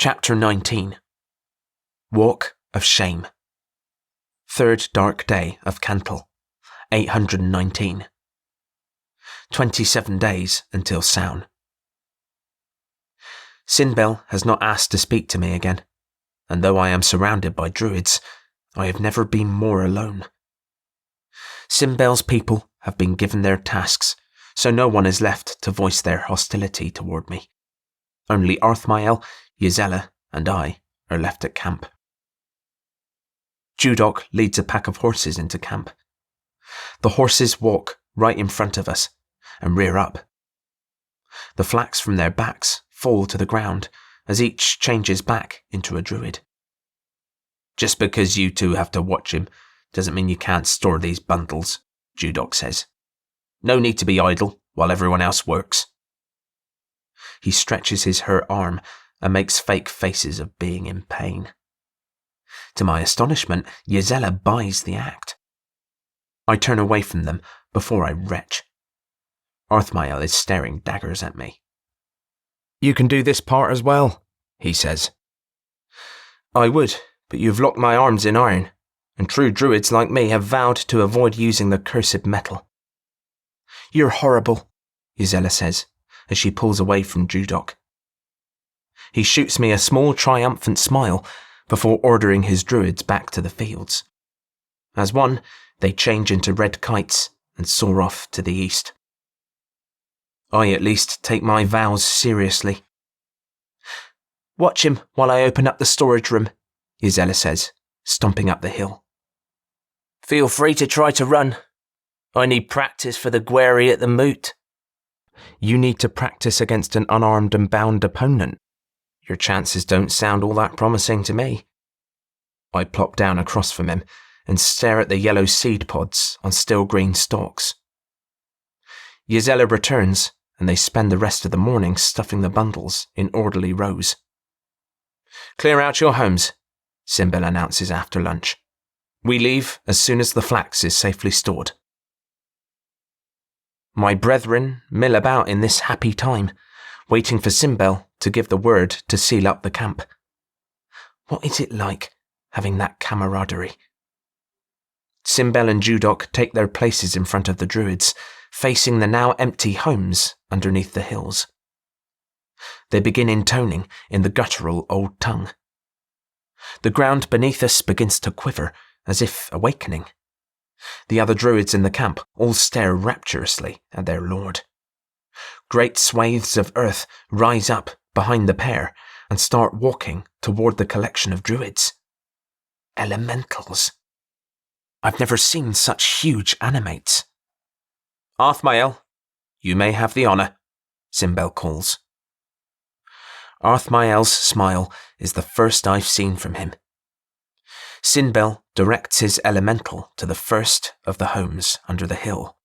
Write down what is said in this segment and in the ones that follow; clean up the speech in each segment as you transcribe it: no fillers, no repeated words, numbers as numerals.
Chapter 19. Walk of Shame. Third dark day of Cantle, 819. 27 days until Sown. Sinbel has not asked to speak to me again, and though I am surrounded by Druids, I have never been more alone. Sinbel's people have been given their tasks, so no one is left to voice their hostility toward me. Only Arthmael, Ysela, and I are left at camp. Judok leads a pack of horses into camp. The horses walk right in front of us and rear up. The flax from their backs fall to the ground as each changes back into a druid. Just because you two have to watch him doesn't mean you can't store these bundles, Judok says. No need to be idle while everyone else works. He stretches his hurt arm and makes fake faces of being in pain. To my astonishment, Ysela buys the act. I turn away from them before I retch. Arthmael is staring daggers at me. You can do this part as well, he says. I would, but you've locked my arms in iron, and true druids like me have vowed to avoid using the cursed metal. You're horrible, Ysela says, as she pulls away from Judok. He shoots me a small triumphant smile before ordering his druids back to the fields. As one, they change into red kites and soar off to the east. I at least take my vows seriously. Watch him while I open up the storage room, Ysela says, stomping up the hill. Feel free to try to run. I need practice for the Gueri at the moot. You need to practice against an unarmed and bound opponent. Your chances don't sound all that promising to me. I plop down across from him and stare at the yellow seed pods on still green stalks. Ysela returns, and they spend the rest of the morning stuffing the bundles in orderly rows. Clear out your homes, Sinbel announces after lunch. We leave as soon as the flax is safely stored. My brethren mill about in this happy time, waiting for Sinbel to give the word to seal up the camp. What is it like, having that camaraderie? Sinbel and Judok take their places in front of the druids, facing the now empty homes underneath the hills. They begin intoning in the guttural old tongue. The ground beneath us begins to quiver, as if awakening. The other druids in the camp all stare rapturously at their lord. Great swathes of earth rise up behind the pair and start walking toward the collection of druids. Elementals. I've never seen such huge animates. Arthmael, you may have the honour, Sinbel calls. Arthmael's smile is the first I've seen from him. Sinbel directs his elemental to the first of the homes under the hill.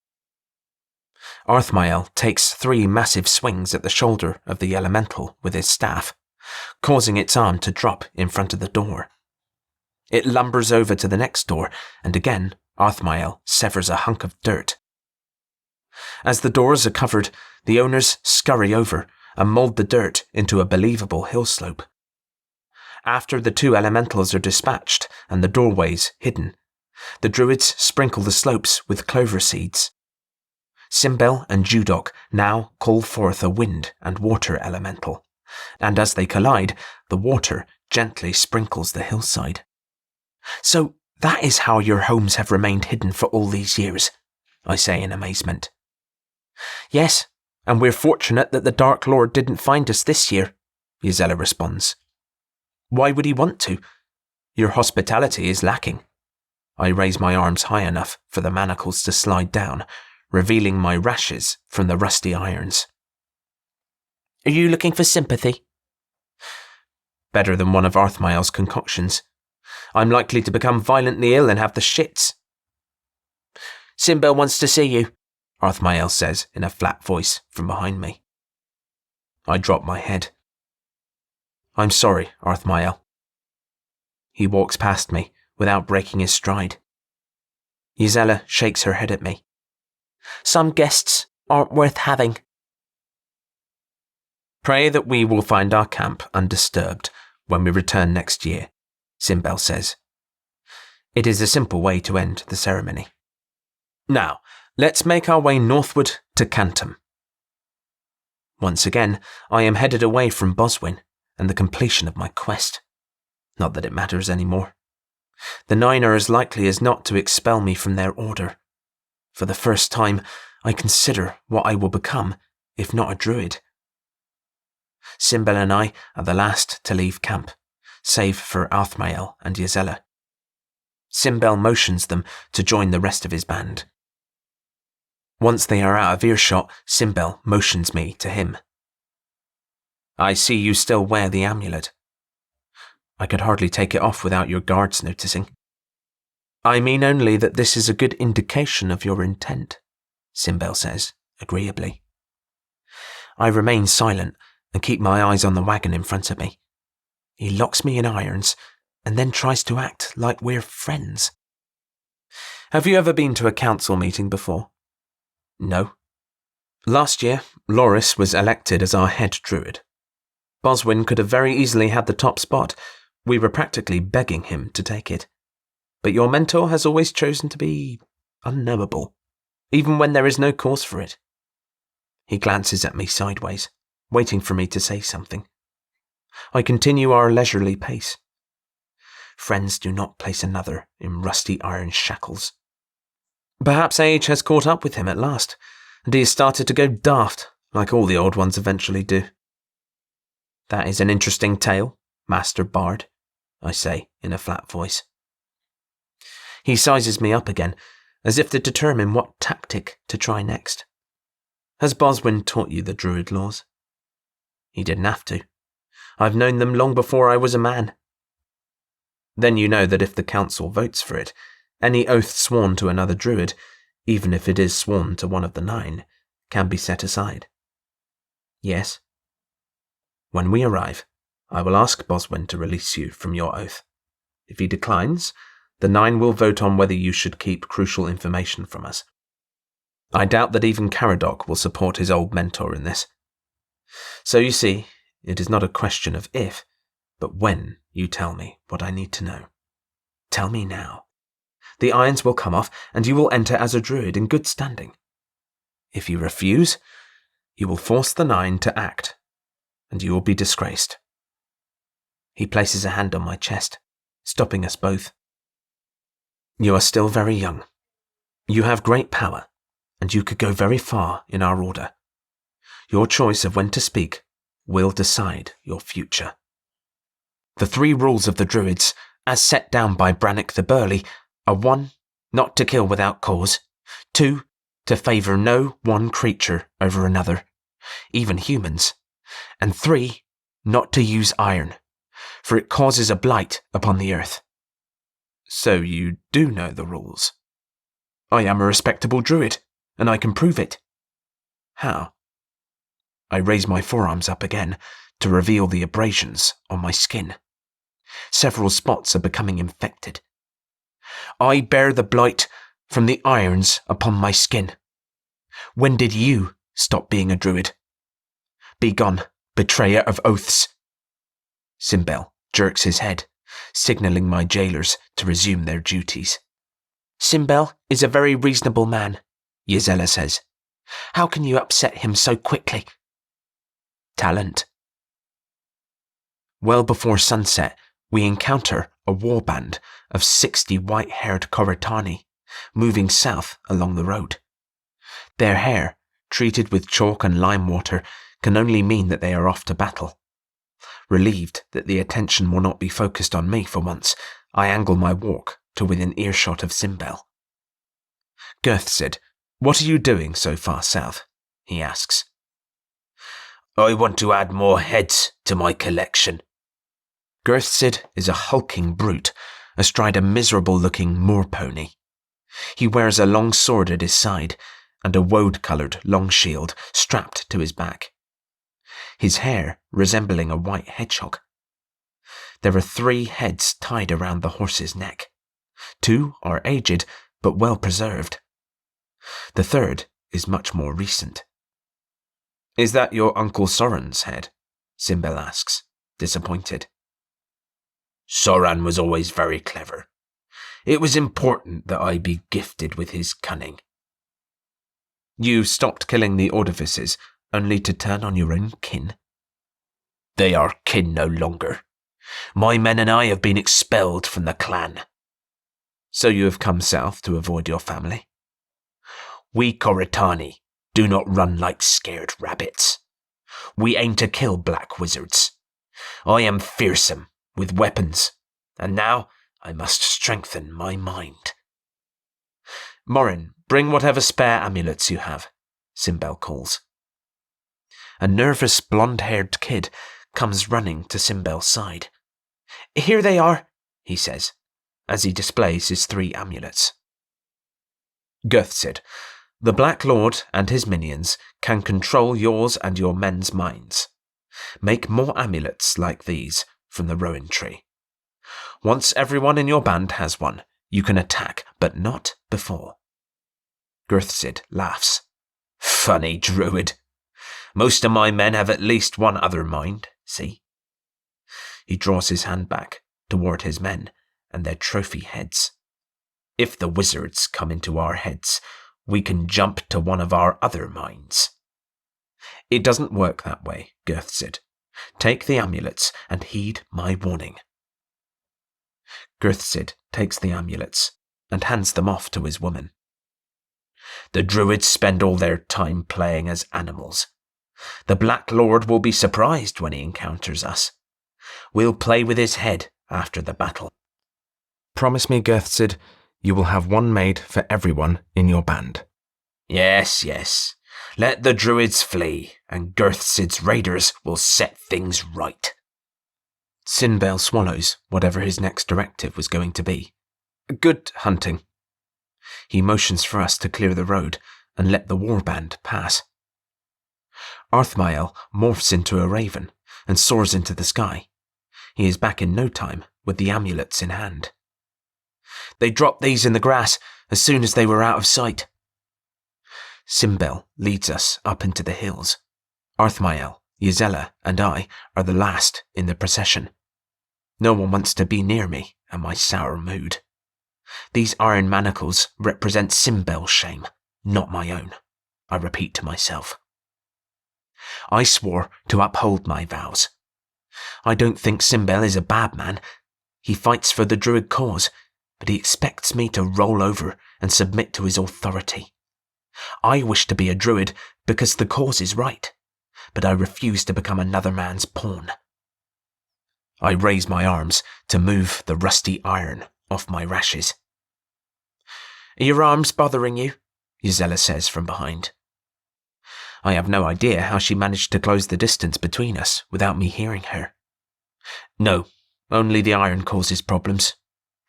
Arthmael takes 3 massive swings at the shoulder of the elemental with his staff, causing its arm to drop in front of the door. It lumbers over to the next door, and again Arthmael severs a hunk of dirt. As the doors are covered, the owners scurry over and mould the dirt into a believable hill slope. After the 2 elementals are dispatched and the doorways hidden, the druids sprinkle the slopes with clover seeds. Sinbel and Judok now call forth a wind and water elemental, and as they collide, the water gently sprinkles the hillside. So that is how your homes have remained hidden for all these years, I say in amazement. Yes, and we're fortunate that the Dark Lord didn't find us this year, Ysela responds. Why would he want to? Your hospitality is lacking. I raise my arms high enough for the manacles to slide down, revealing my rashes from the rusty irons. Are you looking for sympathy? Better than one of Arthmael's concoctions. I'm likely to become violently ill and have the shits. Sinbel wants to see you, Arthmael says in a flat voice from behind me. I drop my head. I'm sorry, Arthmael. He walks past me without breaking his stride. Ysela shakes her head at me. Some guests aren't worth having. Pray that we will find our camp undisturbed when we return next year, Simbel says. It is a simple way to end the ceremony. Now, let's make our way northward to Cantum. Once again, I am headed away from Boswin and the completion of my quest. Not that it matters anymore. The Nine are as likely as not to expel me from their order. For the first time, I consider what I will become, if not a druid. Simbel and I are the last to leave camp, save for Arthmael and Ysella. Simbel motions them to join the rest of his band. Once they are out of earshot, Simbel motions me to him. I see you still wear the amulet. I could hardly take it off without your guards noticing. I mean only that this is a good indication of your intent, Simbel says, agreeably. I remain silent and keep my eyes on the wagon in front of me. He locks me in irons and then tries to act like we're friends. Have you ever been to a council meeting before? No. Last year, Loris was elected as our head druid. Boswin could have very easily had the top spot. We were practically begging him to take it. But your mentor has always chosen to be unknowable, even when there is no cause for it. He glances at me sideways, waiting for me to say something. I continue our leisurely pace. Friends do not place another in rusty iron shackles. Perhaps age has caught up with him at last, and he has started to go daft, like all the old ones eventually do. That is an interesting tale, Master Bard, I say in a flat voice. He sizes me up again, as if to determine what tactic to try next. Has Boswin taught you the druid laws? He didn't have to. I've known them long before I was a man. Then you know that if the council votes for it, any oath sworn to another druid, even if it is sworn to one of the Nine, can be set aside. Yes. When we arrive, I will ask Boswin to release you from your oath. If he declines, the Nine will vote on whether you should keep crucial information from us. I doubt that even Caradoc will support his old mentor in this. So you see, it is not a question of if, but when you tell me what I need to know. Tell me now. The irons will come off, and you will enter as a druid in good standing. If you refuse, you will force the Nine to act, and you will be disgraced. He places a hand on my chest, stopping us both. You are still very young. You have great power, and you could go very far in our order. Your choice of when to speak will decide your future. The 3 rules of the Druids, as set down by Brannock the Burly, are 1. Not to kill without cause, 2. To favour no one creature over another, even humans, and 3. Not to use iron, for it causes a blight upon the earth. So you do know the rules. I am a respectable druid, and I can prove it. How? I raise my forearms up again to reveal the abrasions on my skin. Several spots are becoming infected. I bear the blight from the irons upon my skin. When did you stop being a druid? Begone, betrayer of oaths. Simbel jerks his head, signalling my jailers to resume their duties. Simbel is a very reasonable man, Ysella says. How can you upset him so quickly? Talent. Well before sunset, we encounter a warband of 60 white-haired Koratani moving south along the road. Their hair, treated with chalk and lime water, can only mean that they are off to battle. Relieved that the attention will not be focused on me for once, I angle my walk to within earshot of Simbel. Girthsid, what are you doing so far south? He asks. I want to add more heads to my collection. Girthsid is a hulking brute, astride a miserable-looking moor-pony. He wears a long sword at his side, and a woad-coloured long shield strapped to his back. His hair resembling a white hedgehog. There are 3 heads tied around the horse's neck. 2 are aged, but well preserved. The 3rd is much more recent. Is that your Uncle Soren's head? Simbel asks, disappointed. Soran was always very clever. It was important that I be gifted with his cunning. You stopped killing the Ordivices, only to turn on your own kin? They are kin no longer. My men and I have been expelled from the clan. So you have come south to avoid your family? We Koritani do not run like scared rabbits. We aim to kill black wizards. I am fearsome, with weapons, and now I must strengthen my mind. Morin, bring whatever spare amulets you have, Simbel calls. A nervous blonde-haired kid comes running to Simbel's side. Here they are, he says, as he displays his 3 amulets. Gurthsid, the Black Lord and his minions can control yours and your men's minds. Make more amulets like these from the rowan tree. Once everyone in your band has one, you can attack, but not before. Gurthsid laughs. Funny Druid. Most of my men have at least one other mind, see? He draws his hand back toward his men and their trophy heads. If the wizards come into our heads, we can jump to one of our other minds. It doesn't work that way, Gurthsid. Take the amulets and heed my warning. Gurthsid takes the amulets and hands them off to his woman. The Druids spend all their time playing as animals. The Black Lord will be surprised when he encounters us. We'll play with his head after the battle. Promise me, Gurthsid, you will have one made for everyone in your band. Yes, yes. Let the Druids flee, and Gurthsid's raiders will set things right. Simbel swallows whatever his next directive was going to be. Good hunting. He motions for us to clear the road and let the warband pass. Arthmael morphs into a raven and soars into the sky. He is back in no time with the amulets in hand. They dropped these in the grass as soon as they were out of sight. Simbel leads us up into the hills. Arthmael, Ysella, and I are the last in the procession. No one wants to be near me and my sour mood. These iron manacles represent Simbel's shame, not my own, I repeat to myself. I swore to uphold my vows. I don't think Simbel is a bad man. He fights for the Druid cause, but he expects me to roll over and submit to his authority. I wish to be a Druid because the cause is right, but I refuse to become another man's pawn. I raise my arms to move the rusty iron off my rashes. Are your arms bothering you? Ysella says from behind. I have no idea how she managed to close the distance between us without me hearing her. No, only the iron causes problems,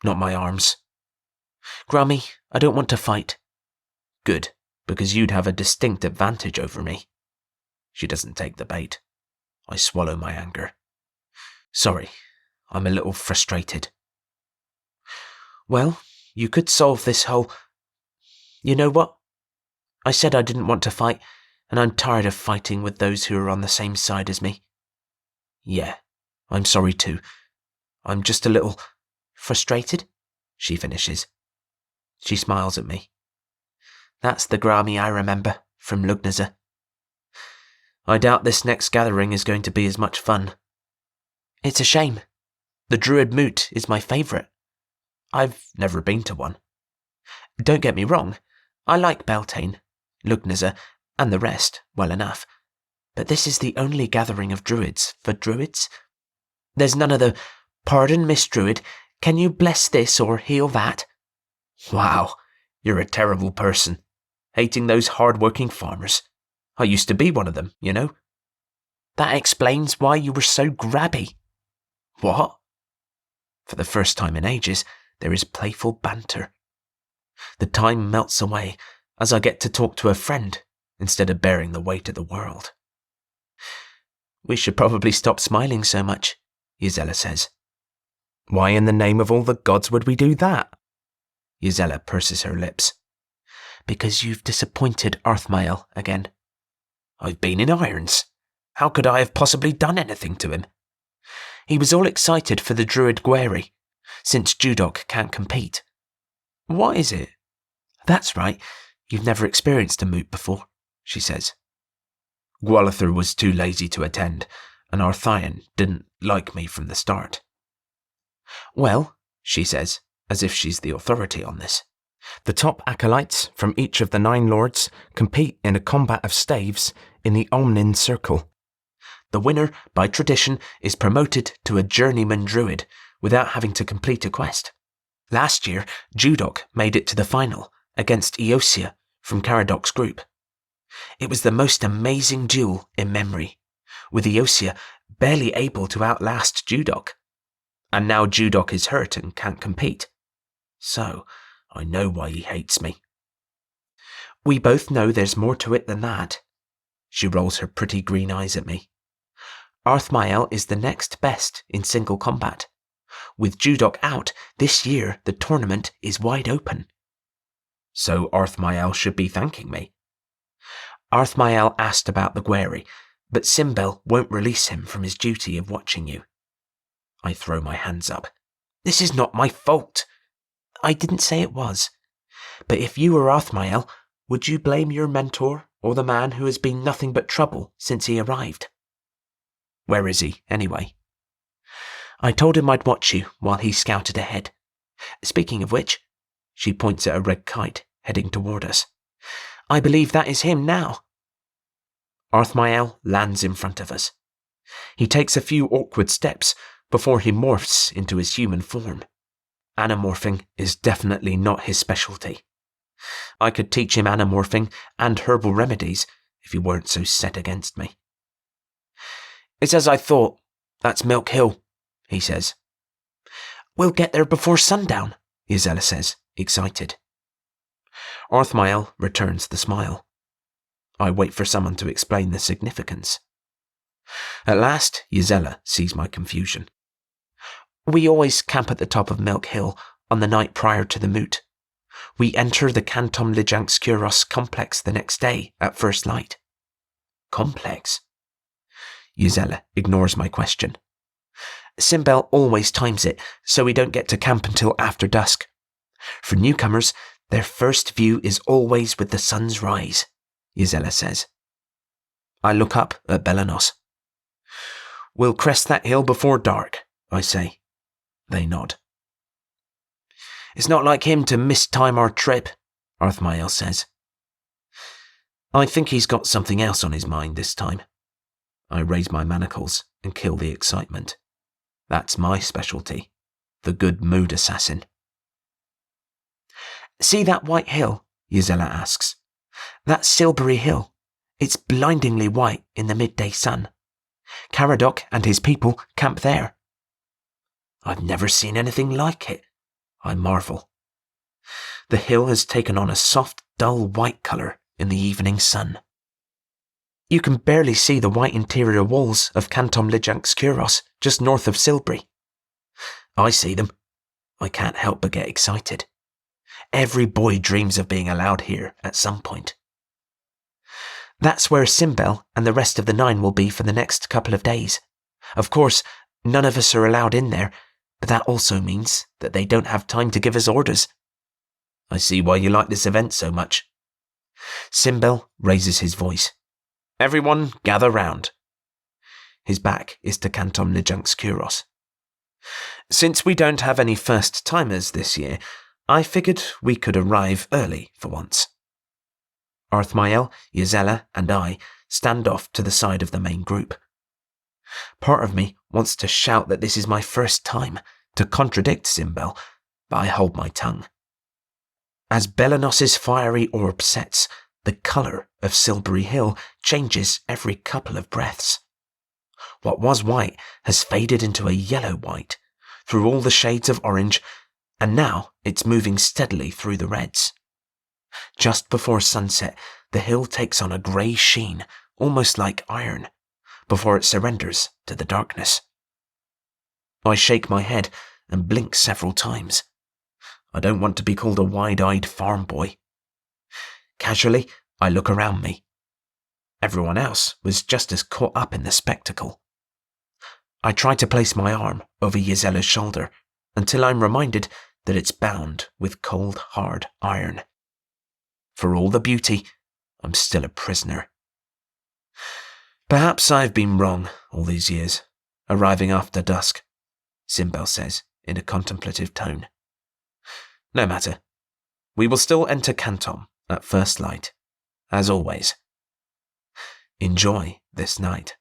not my arms. Grummy, I don't want to fight. Good, because you'd have a distinct advantage over me. She doesn't take the bait. I swallow my anger. Sorry, I'm a little frustrated. Well, you could solve this whole... You know what? I said I didn't want to fight, and I'm tired of fighting with those who are on the same side as me. Yeah, I'm sorry too. I'm just a little... Frustrated? She finishes. She smiles at me. That's the Grami I remember, from Lugnaza. I doubt this next gathering is going to be as much fun. It's a shame. The Druid Moot is my favourite. I've never been to one. Don't get me wrong, I like Beltane, Lugnaza, and the rest well enough, but this is the only gathering of Druids for Druids. There's none of the, pardon, Miss Druid, can you bless this or heal that? Wow, you're a terrible person, hating those hard-working farmers. I used to be one of them, you know. That explains why you were so grabby. What? For the first time in ages, there is playful banter. The time melts away as I get to talk to a friend instead of bearing the weight of the world. We should probably stop smiling so much, Ysella says. Why in the name of all the gods would we do that? Ysella purses her lips. Because you've disappointed Arthmael again. I've been in irons. How could I have possibly done anything to him? He was all excited for the Druid Gueri, since Judok can't compete. What is it? That's right, you've never experienced a moot before, she says. Gwalathur was too lazy to attend, and Arthayan didn't like me from the start. Well, she says, as if she's the authority on this, the top acolytes from each of the 9 lords compete in a combat of staves in the Omnin Circle. The winner, by tradition, is promoted to a journeyman druid without having to complete a quest. Last year, Judok made it to the final against Eosia from Caradoc's group. It was the most amazing duel in memory, with Eosia barely able to outlast Judok. And now Judok is hurt and can't compete. So, I know why he hates me. We both know there's more to it than that. She rolls her pretty green eyes at me. Arthmael is the next best in single combat. With Judok out, this year the tournament is wide open. So Arthmael should be thanking me. Arthmael asked about the Gueri, but Simbel won't release him from his duty of watching you. I throw my hands up. This is not my fault. I didn't say it was. But if you were Arthmael, would you blame your mentor or the man who has been nothing but trouble since he arrived? Where is he, anyway? I told him I'd watch you while he scouted ahead. Speaking of which, she points at a red kite heading toward us. I believe that is him now. Arthmael lands in front of us. He takes a few awkward steps before he morphs into his human form. Anamorphing is definitely not his specialty. I could teach him anamorphing and herbal remedies if he weren't so set against me. It's as I thought. That's Milk Hill, he says. We'll get there before sundown, Ysella says, excited. Arthmael returns the smile. I wait for someone to explain the significance. At last, Ysella sees my confusion. We always camp at the top of Milk Hill on the night prior to the moot. We enter the Cantom Lijanx complex the next day at first light. Complex? Ysella ignores my question. Simbel always times it, so we don't get to camp until after dusk. For newcomers, their first view is always with the sun's rise, Ysella says. I look up at Belanos. We'll crest that hill before dark, I say. They nod. It's not like him to mistime our trip, Arthmael says. I think he's got something else on his mind this time. I raise my manacles and kill the excitement. That's my specialty, the good mood assassin. See that white hill? Ysella asks. That's Silbury Hill. It's blindingly white in the midday sun. Caradoc and his people camp there. I've never seen anything like it, I marvel. The hill has taken on a soft, dull white colour in the evening sun. You can barely see the white interior walls of Cantom Lijanx just north of Silbury. I see them. I can't help but get excited. Every boy dreams of being allowed here at some point. That's where Simbel and the rest of the 9 will be for the next couple of days. Of course, none of us are allowed in there, but that also means that they don't have time to give us orders. I see why you like this event so much. Simbel raises his voice. Everyone gather round. His back is to Cantom Lijanx. Since we don't have any first-timers this year, I figured we could arrive early for once. Arthmael, Ysella, and I stand off to the side of the main group. Part of me wants to shout that this is my first time, to contradict Simbel, but I hold my tongue. As Belanos's fiery orb sets, the colour of Silbury Hill changes every couple of breaths. What was white has faded into a yellow-white, through all the shades of orange, and now it's moving steadily through the reds. Just before sunset, the hill takes on a grey sheen, almost like iron, before it surrenders to the darkness. I shake my head and blink several times. I don't want to be called a wide-eyed farm boy. Casually, I look around me. Everyone else was just as caught up in the spectacle. I try to place my arm over Yzella's shoulder until I'm reminded that it's bound with cold, hard iron. For all the beauty, I'm still a prisoner. Perhaps I've been wrong all these years, arriving after dusk, Simbel says in a contemplative tone. No matter. We will still enter Canton at first light, as always. Enjoy this night.